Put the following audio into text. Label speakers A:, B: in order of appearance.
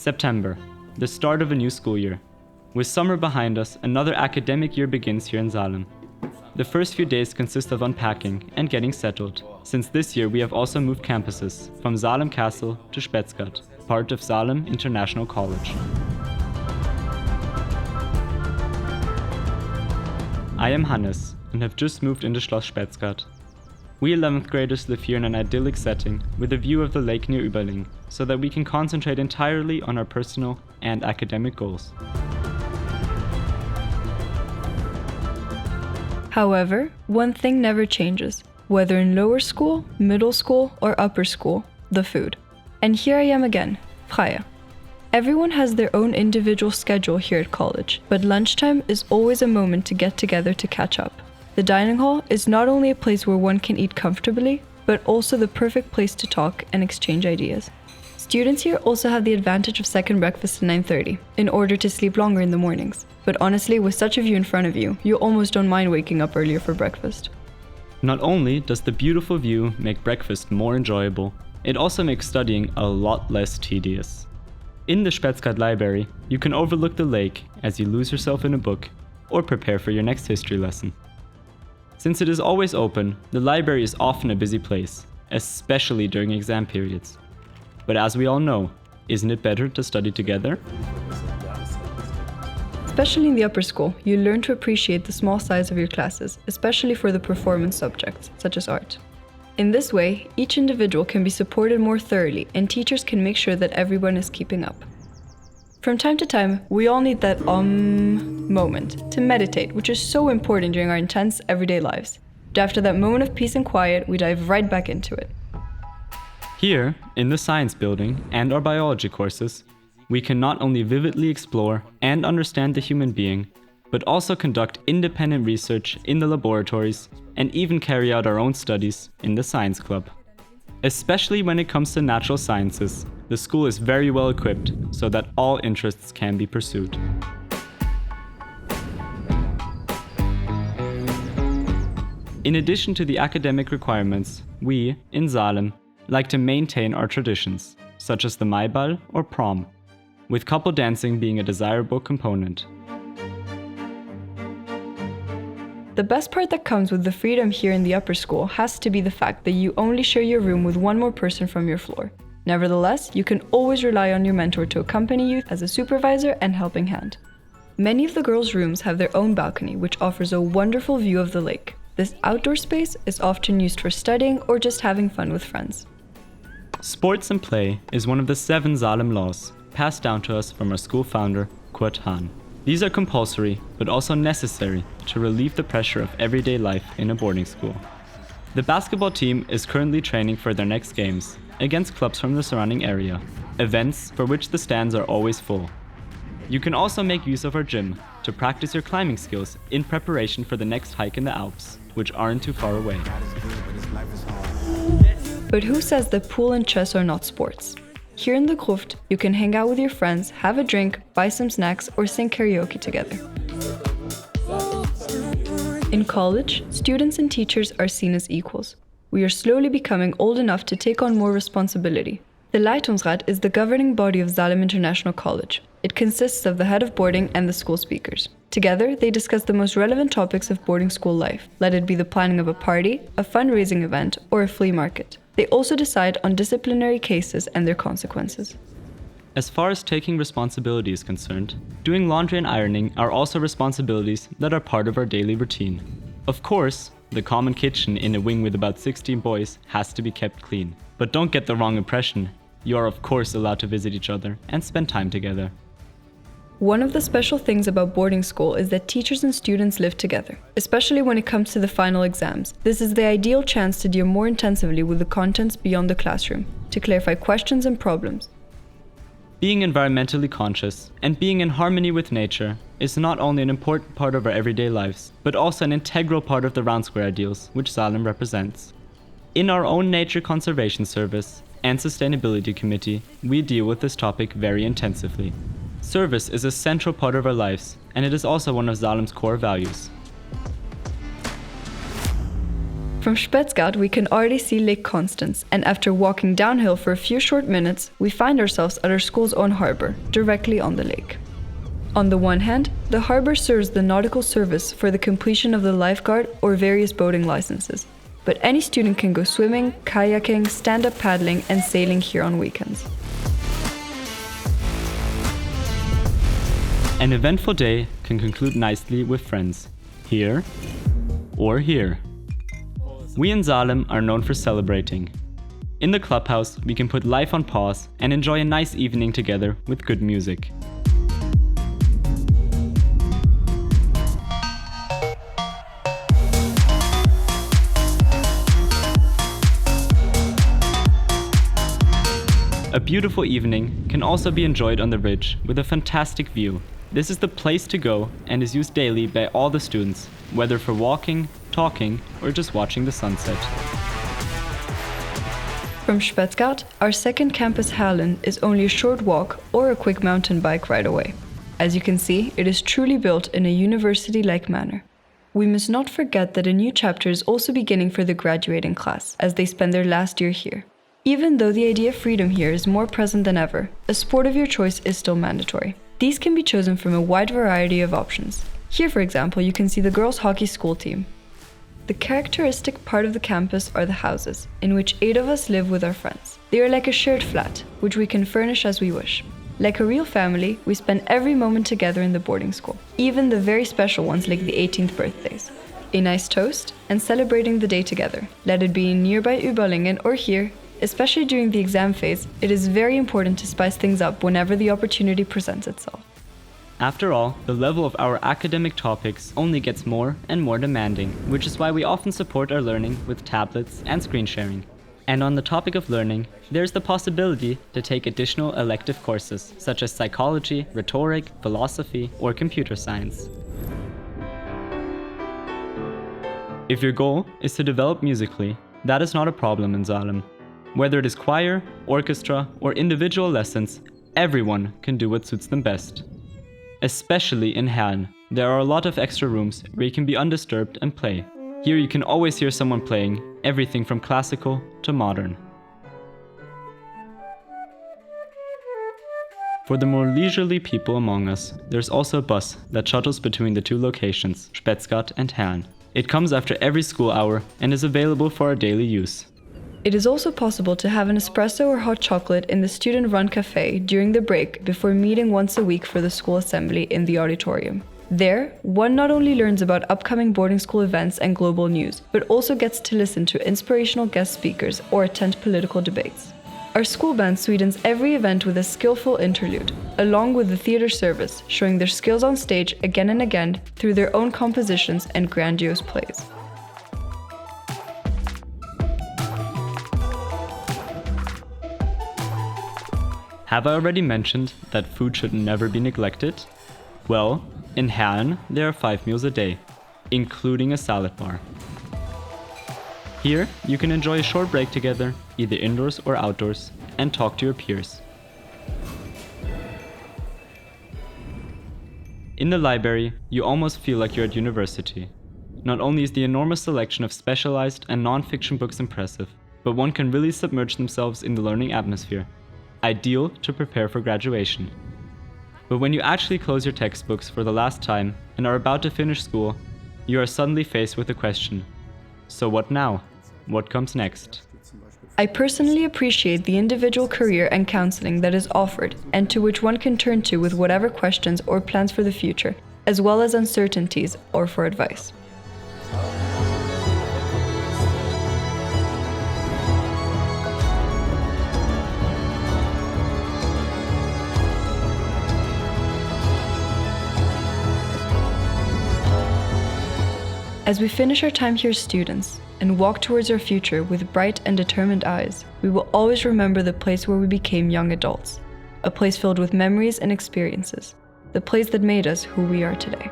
A: September, the start of a new school year. With summer behind us, another academic year begins here in Salem. The first few days consist of unpacking and getting settled, since this year we have also moved campuses from Salem Castle to Spetzgart, part of Salem International College. I am Hannes and have just moved into Schloss Spetzgart. We 11th graders live here in an idyllic setting with a view of the lake near Überling, so that we can concentrate entirely on our personal and academic goals.
B: However, one thing never changes, whether in lower school, middle school, or upper school: the food. And here I am again, Freya. Everyone has their own individual schedule here at college, but lunchtime is always a moment to get together to catch up. The dining hall is not only a place where one can eat comfortably, but also the perfect place to talk and exchange ideas. Students here also have the advantage of second breakfast at 9:30, in order to sleep longer in the mornings. But honestly, with such a view in front of you, you almost don't mind waking up earlier for breakfast.
A: Not only does the beautiful view make breakfast more enjoyable, it also makes studying a lot less tedious. In the Spetzgart library, you can overlook the lake as you lose yourself in a book or prepare for your next history lesson. Since it is always open, the library is often a busy place, especially during exam periods. But as we all know, isn't it better to study together?
B: Especially in the upper school, you learn to appreciate the small size of your classes, especially for the performance subjects, such as art. In this way, each individual can be supported more thoroughly, and teachers can make sure that everyone is keeping up. From time to time, we all need that moment to meditate, which is so important during our intense everyday lives. But after that moment of peace and quiet, we dive right back into it.
A: Here, in the science building and our biology courses, we can not only vividly explore and understand the human being, but also conduct independent research in the laboratories and even carry out our own studies in the science club. Especially when it comes to natural sciences, the school is very well equipped so that all interests can be pursued. In addition to the academic requirements, we, in Salem, like to maintain our traditions, such as the Maiball or prom, with couple dancing being a desirable component.
B: The best part that comes with the freedom here in the upper school has to be the fact that you only share your room with one more person from your floor. Nevertheless, you can always rely on your mentor to accompany you as a supervisor and helping hand. Many of the girls' rooms have their own balcony, which offers a wonderful view of the lake. This outdoor space is often used for studying or just having fun with friends.
A: Sports and play is one of the 7 Salem laws, passed down to us from our school founder, Kurt Hahn. These are compulsory, but also necessary to relieve the pressure of everyday life in a boarding school. The basketball team is currently training for their next games, against clubs from the surrounding area, events for which the stands are always full. You can also make use of our gym to practice your climbing skills in preparation for the next hike in the Alps, which aren't too far away.
B: But who says that pool and chess are not sports? Here in the Gruft, you can hang out with your friends, have a drink, buy some snacks, or sing karaoke together. In college, students and teachers are seen as equals. We are slowly becoming old enough to take on more responsibility. The Leitungsrat is the governing body of Salem International College. It consists of the head of boarding and the school speakers. Together, they discuss the most relevant topics of boarding school life, let it be the planning of a party, a fundraising event, or a flea market. They also decide on disciplinary cases and their consequences.
A: As far as taking responsibility is concerned, doing laundry and ironing are also responsibilities that are part of our daily routine. Of course, the common kitchen in a wing with about 16 boys has to be kept clean. But don't get the wrong impression. You are of course allowed to visit each other and spend time together.
B: One of the special things about boarding school is that teachers and students live together, especially when it comes to the final exams. This is the ideal chance to deal more intensively with the contents beyond the classroom, to clarify questions and problems.
A: Being environmentally conscious and being in harmony with nature is not only an important part of our everyday lives, but also an integral part of the round square ideals which Salem represents. In our own Nature Conservation Service and Sustainability Committee, we deal with this topic very intensively. Service is a central part of our lives, and it is also one of Salem's core values.
B: From Spetzgart, we can already see Lake Constance, and after walking downhill for a few short minutes, we find ourselves at our school's own harbor, directly on the lake. On the one hand, the harbor serves the nautical service for the completion of the lifeguard or various boating licenses, but any student can go swimming, kayaking, stand-up paddling, and sailing here on weekends.
A: An eventful day can conclude nicely with friends, here or here. We in Salem are known for celebrating. In the clubhouse, we can put life on pause and enjoy a nice evening together with good music. A beautiful evening can also be enjoyed on the ridge with a fantastic view. This is the place to go and is used daily by all the students, whether for walking, talking, or just watching the sunset.
B: From Spetzgart, our second campus Härlen is only a short walk or a quick mountain bike ride away. As you can see, it is truly built in a university-like manner. We must not forget that a new chapter is also beginning for the graduating class, as they spend their last year here. Even though the idea of freedom here is more present than ever, a sport of your choice is still mandatory. These can be chosen from a wide variety of options. Here, for example, you can see the girls' hockey school team. The characteristic part of the campus are the houses, in which 8 of us live with our friends. They are like a shared flat, which we can furnish as we wish. Like a real family, we spend every moment together in the boarding school, even the very special ones like the 18th birthdays. A nice toast, and celebrating the day together. Let it be in nearby Überlingen or here. Especially during the exam phase, it is very important to spice things up whenever the opportunity presents itself.
A: After all, the level of our academic topics only gets more and more demanding, which is why we often support our learning with tablets and screen sharing. And on the topic of learning, there's the possibility to take additional elective courses, such as psychology, rhetoric, philosophy, or computer science. If your goal is to develop musically, that is not a problem in Salem. Whether it is choir, orchestra, or individual lessons, everyone can do what suits them best. Especially in Härlen, there are a lot of extra rooms where you can be undisturbed and play. Here you can always hear someone playing, everything from classical to modern. For the more leisurely people among us, there's also a bus that shuttles between the two locations, Spetzgart and Härlen. It comes after every school hour and is available for our daily use.
B: It is also possible to have an espresso or hot chocolate in the student-run cafe during the break before meeting once a week for the school assembly in the auditorium. There, one not only learns about upcoming boarding school events and global news, but also gets to listen to inspirational guest speakers or attend political debates. Our school band sweetens every event with a skillful interlude, along with the theater service, showing their skills on stage again and again through their own compositions and grandiose plays.
A: Have I already mentioned that food should never be neglected? Well, in Härlen there are 5 meals a day, including a salad bar. Here you can enjoy a short break together, either indoors or outdoors, and talk to your peers. In the library, you almost feel like you're at university. Not only is the enormous selection of specialized and non-fiction books impressive, but one can really submerge themselves in the learning atmosphere. Ideal to prepare for graduation. But when you actually close your textbooks for the last time and are about to finish school, you are suddenly faced with the question, so what now? What comes next?
B: I personally appreciate the individual career and counseling that is offered and to which one can turn to with whatever questions or plans for the future, as well as uncertainties or for advice. As we finish our time here as students and walk towards our future with bright and determined eyes, we will always remember the place where we became young adults, a place filled with memories and experiences, the place that made us who we are today.